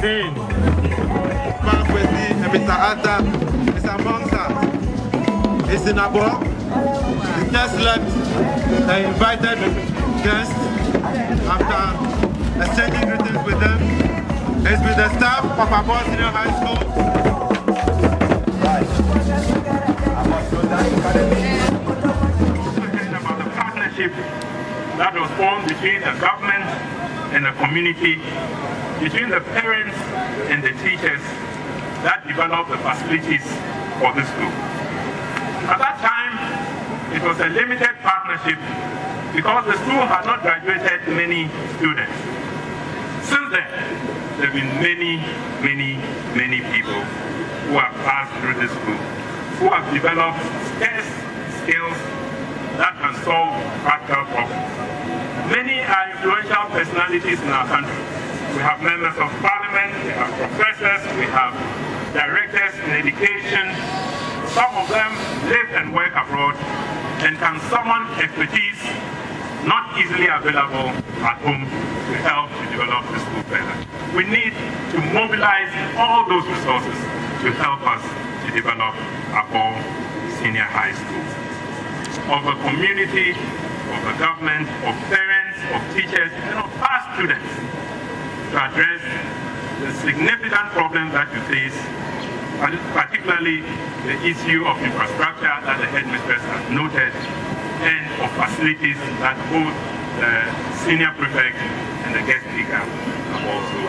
in. Mr. Atta is amongst us. It's in Abo. He just left the invited guests after exchanging greetings with them. It's with the staff of Abo Senior High School. About the partnership that was formed between the government and the community, between the parents and the teachers that developed the facilities for this school. At that time, it was a limited partnership because the school had not graduated many students. Since then, there have been many people who have passed through this school, who have developed scarce skills that can solve practical problems. Many are influential personalities in our country. We have members of parliament, we have professors, we have directors in education. Some of them live and work abroad and can summon expertise not easily available at home to help to develop the school further. We need to mobilize all those resources to help us to develop our senior high schools. Of the community, of the government, of parents, of teachers, and of past students to address the significant problems that you face, particularly the issue of infrastructure that the headmistress has noted, and of facilities that both the senior prefect and the guest speaker have also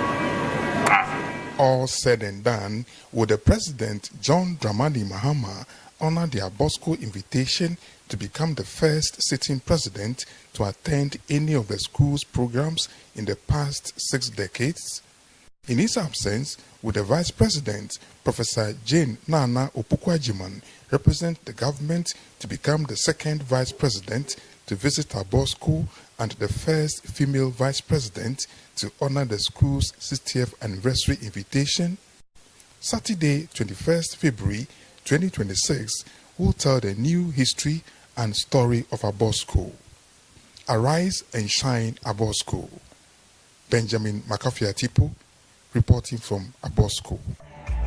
asked. All said and done, would the President John Dramani Mahama honor the ABORSCO invitation to become the first sitting president to attend any of the school's programs in the past 6 decades? In his absence, would the Vice President, Professor Jane Nana Opukwajiman, represent the government to become the second Vice President to visit ABORSCO and the first female Vice President to honor the school's 60th anniversary invitation? Saturday, 21st February 2026 will tell the new history and story of ABORSCO. Arise and shine, ABORSCO. Benjamin Makafia Tipo, reporting from ABORSCO.